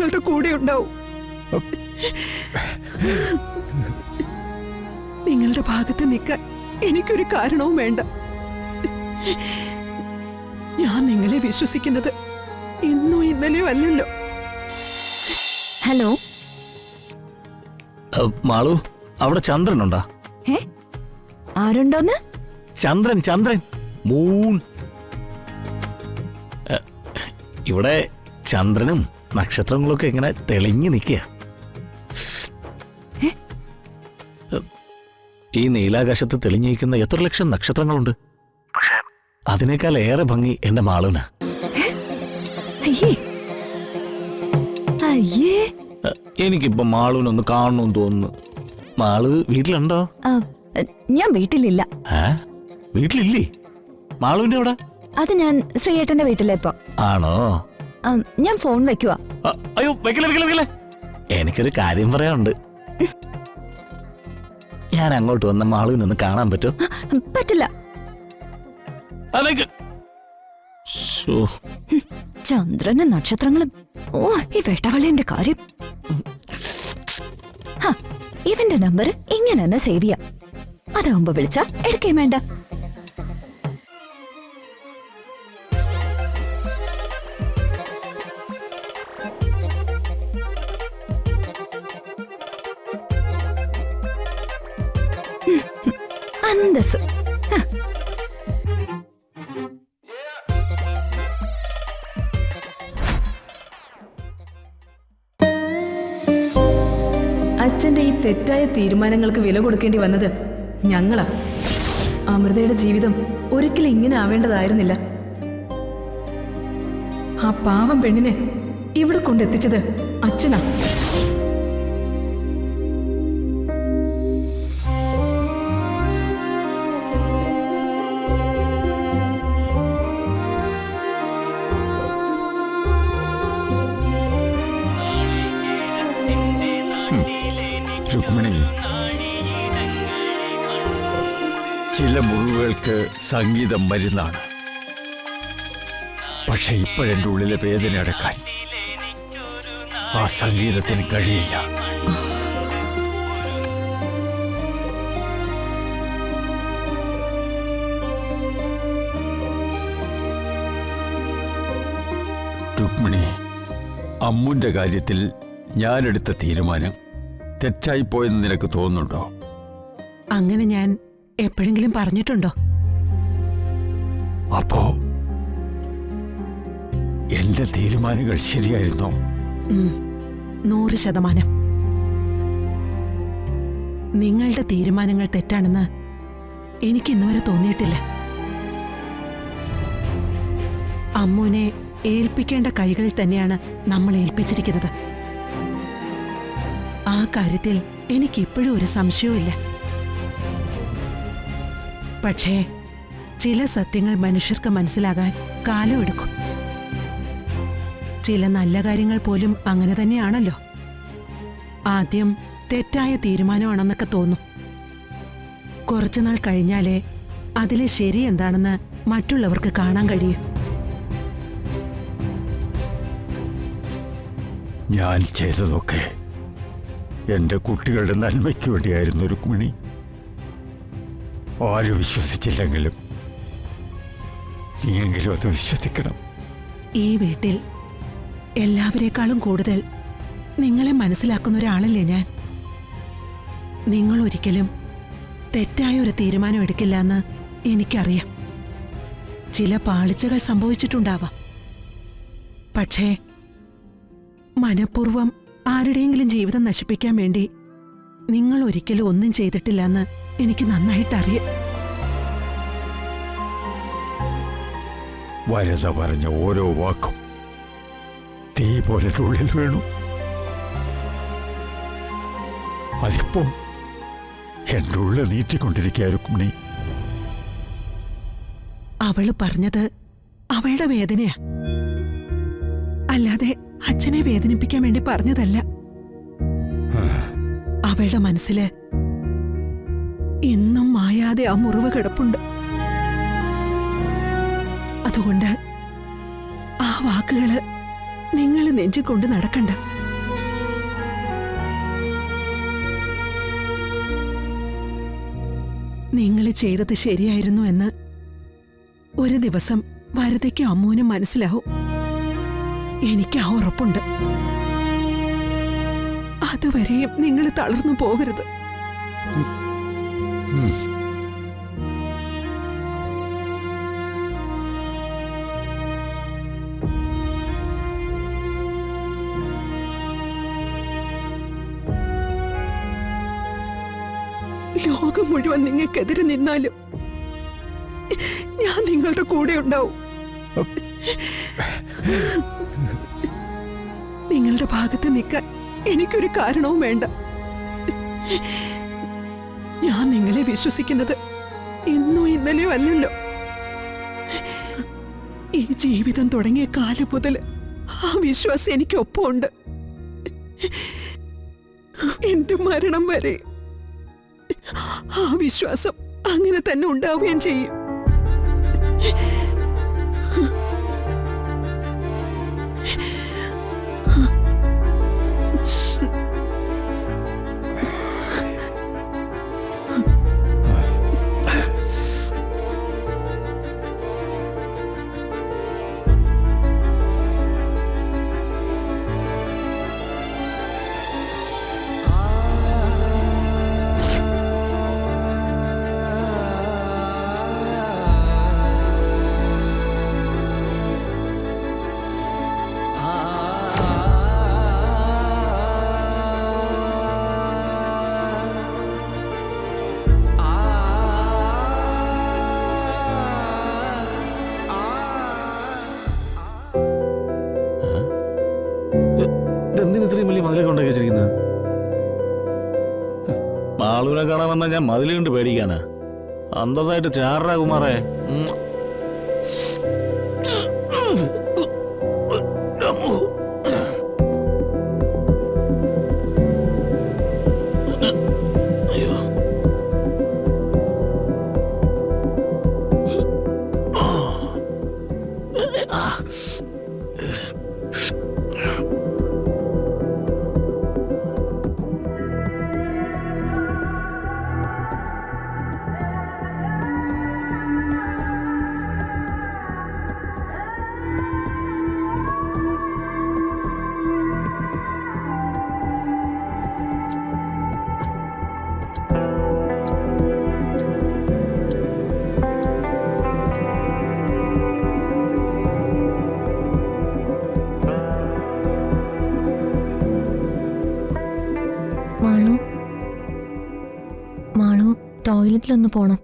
നിങ്ങളുടെ കൂടെ ഉണ്ടാവും. നിങ്ങളുടെ ഭാഗത്ത് നിൽക്കാൻ എനിക്കൊരു കാരണവും വേണ്ട. ഞാൻ നിങ്ങളെ വിശ്വസിക്കുന്നത് ഇന്നോ ഇന്നലെയോ അല്ലല്ലോ. ഹലോ മാളു, അവിടെ ചന്ദ്രനുണ്ടോ? ആരുണ്ടോന്ന്? ചന്ദ്രൻ ചന്ദ്രൻ മൂൺ. ഇവിടെ ചന്ദ്രനും നക്ഷത്രങ്ങളൊക്കെ ഇങ്ങനെ തെളിഞ്ഞു നിൽക്കുക. ഈ നീലാകാശത്ത് തെളിഞ്ഞിരിക്കുന്ന എത്ര ലക്ഷം നക്ഷത്രങ്ങളുണ്ട്. പക്ഷെ അതിനേക്കാൾ ഏറെ ഭംഗി എന്റെ മാളുവിന്. എനിക്കിപ്പോ മാളുവിനൊന്ന് കാണണമെന്ന് തോന്നുന്നു. മാളു വീട്ടിലുണ്ടോ? ഞാൻ വീട്ടിലില്ല. വീട്ടിലില്ലേ? മാളുവിന്റെ അവിടെ? അത് ഞാൻ ശ്രീയേട്ടന്റെ വീട്ടിലെപ്പോ. ആണോ? ഞാൻ ഫോൺ വെക്കുവാ. അയ്യോ വെക്കല വെക്കല വെക്കല. എനിക്കൊരു കാര്യം പറയാനുണ്ട്. ഞാൻ അങ്ങോട്ട് വന്ന മാളുവിനൊന്ന് കാണാൻ പറ്റോ? പറ്റില്ല. ചന്ദ്രനും നക്ഷത്രങ്ങളും. ഓ, ഈ വേട്ടവള്ളിന്റെ കാര്യം. ഇവന്റെ നമ്പർ ഇങ്ങനെ തന്നെ സേവ് ചെയ്യാം. അതാവുമ്പോ വിളിച്ചാ എടുക്കേം വേണ്ട. അന്തസ്. അച്ഛന്റെ ഈ തെറ്റായ തീരുമാനങ്ങൾക്ക് വില കൊടുക്കേണ്ടി വന്നത് ഞങ്ങളാ. അമൃതയുടെ ജീവിതം ഒരിക്കലും ഇങ്ങനെ ആവേണ്ടതായിരുന്നില്ല. ആ പാവം പെണ്ണിനെ ഇവിടെ കൊണ്ടെത്തിച്ചത് അച്ഛനാ. രുക്മിണി, ചില മുറിവുകൾക്ക് സംഗീതം മരുന്നാണ്. പക്ഷെ ഇപ്പോഴെൻ്റെ ഉള്ളിലെ വേദന അടക്കാൻ ആ സംഗീതത്തിന് കഴിയില്ല. രുക്മിണി, അമ്മുന്റെ കാര്യത്തിൽ ഞാനെടുത്ത തീരുമാനം തെറ്റായിപ്പോയെന്ന് നിനക്ക് തോന്നുന്നുണ്ടോ? അങ്ങനെ ഞാൻ എപ്പോഴെങ്കിലും പറഞ്ഞിട്ടുണ്ടോ? അപ്പോ എന്റെ തീരുമാനങ്ങൾ ശരിയായിരുന്നോ? 100%. നിങ്ങളുടെ തീരുമാനങ്ങൾ തെറ്റാണെന്ന് എനിക്ക് ഇന്നുവരെ തോന്നിയിട്ടില്ല. അമ്മുവിനെ ഏൽപ്പിക്കേണ്ട കൈകളിൽ തന്നെയാണ് നമ്മൾ ഏൽപ്പിച്ചിരിക്കുന്നത്. ആ കാര്യത്തിൽ എനിക്കിപ്പോഴും ഒരു സംശയവുമില്ല. പക്ഷേ ചില സത്യങ്ങൾ മനുഷ്യർക്ക് മനസ്സിലാകാൻ കാലമെടുക്കും. ചില നല്ല കാര്യങ്ങൾ പോലും അങ്ങനെ തന്നെയാണല്ലോ. ആദ്യം തെറ്റായ തീരുമാനമാണെന്നൊക്കെ തോന്നും. കുറച്ചുനാൾ കഴിഞ്ഞാലേ അതിലെ ശരി എന്താണെന്ന് മറ്റുള്ളവർക്ക് കാണാൻ കഴിയും. ഞാൻ ചെയ്തതൊക്കെ എന്റെ കുട്ടികളുടെ നന്മയ്ക്ക് വേണ്ടിയായിരുന്നു രുക്മിണി. ആരും വിശ്വസിച്ചില്ലെങ്കിലും നീയെങ്കിലും അത് വിശ്വസിക്കണം. ഈ വീട്ടിൽ എല്ലാവരെക്കാളും കൂടുതൽ നിങ്ങളെ മനസ്സിലാക്കുന്ന ഒരാളല്ലേ ഞാൻ. നിങ്ങൾ ഒരിക്കലും തെറ്റായ ഒരു തീരുമാനം എടുക്കില്ല എന്ന് എനിക്കറിയാം. ചില പാളിച്ചകൾ സംഭവിച്ചിട്ടുണ്ടാവാം. പക്ഷേ മനഃപൂർവ്വം ആരുടെയെങ്കിലും ജീവിതം നശിപ്പിക്കാൻ വേണ്ടി നിങ്ങൾ ഒരിക്കലും ഒന്നും ചെയ്തിട്ടില്ലെന്ന് എനിക്ക് നന്നായിട്ടറിയാം. വരത പറഞ്ഞ ഓരോ വാക്കും തീ പോലെ ഉള്ളിൽ വീണു. അതിപ്പോ എന്റെ ഉള്ളിൽ നീട്ടിക്കൊണ്ടിരിക്കുക രുക്മിണി. അവള് പറഞ്ഞത് അവളുടെ വേദനയാ, അല്ലാതെ അച്ഛനെ വേദനിപ്പിക്കാൻ വേണ്ടി പറഞ്ഞതല്ല. അവളുടെ മനസ്സില് ഇന്നും മായാതെ ആ മുറിവ് കിടപ്പുണ്ട്. അതുകൊണ്ട് ആ വാക്കുകള് നിങ്ങൾ നെഞ്ചിക്കൊണ്ട് നടക്കണ്ട. നിങ്ങൾ ചെയ്തത് ശരിയായിരുന്നു എന്ന് ഒരു ദിവസം വരദയ്ക്കും അമ്മുവിനും മനസ്സിലാവും. എനിക്ക് ആ ഉറപ്പുണ്ട്. അതുവരെയും നിങ്ങൾ തളർന്നു പോവരുത്. ലോകം മുഴുവൻ നിങ്ങൾക്കെതിരെ നിന്നാലും ഞാൻ നിങ്ങളുടെ കൂടെ ഉണ്ടാവും. നിങ്ങളുടെ ഭാഗത്ത് നിൽക്കാൻ എനിക്കൊരു കാരണവും വേണ്ട. ഞാൻ നിങ്ങളെ വിശ്വസിക്കുന്നത് ഇന്നോ ഇന്നലെയോ അല്ലല്ലോ. ഈ ജീവിതം തുടങ്ങിയ കാലം മുതൽ ആ വിശ്വാസം എനിക്കൊപ്പമുണ്ട്. എന്റെ മരണം വരെ ആ വിശ്വാസം അങ്ങനെ തന്നെ ഉണ്ടാവുകയും ചെയ്യും. എന്തിന് ഇത്രയും വലിയ മതിലൊക്കെ ഉണ്ടാക്കി വെച്ചിരിക്കുന്നത്? മാളൂനെ കാണാൻ വന്നാൽ ഞാൻ മതിൽ കൊണ്ട് പേടിക്കാനാ? അന്തസ്സായിട്ട് ചാറാ കുമാറേ. അയ്യോ, മാളു ടോയ്ലറ്റിലൊന്ന് പോണം.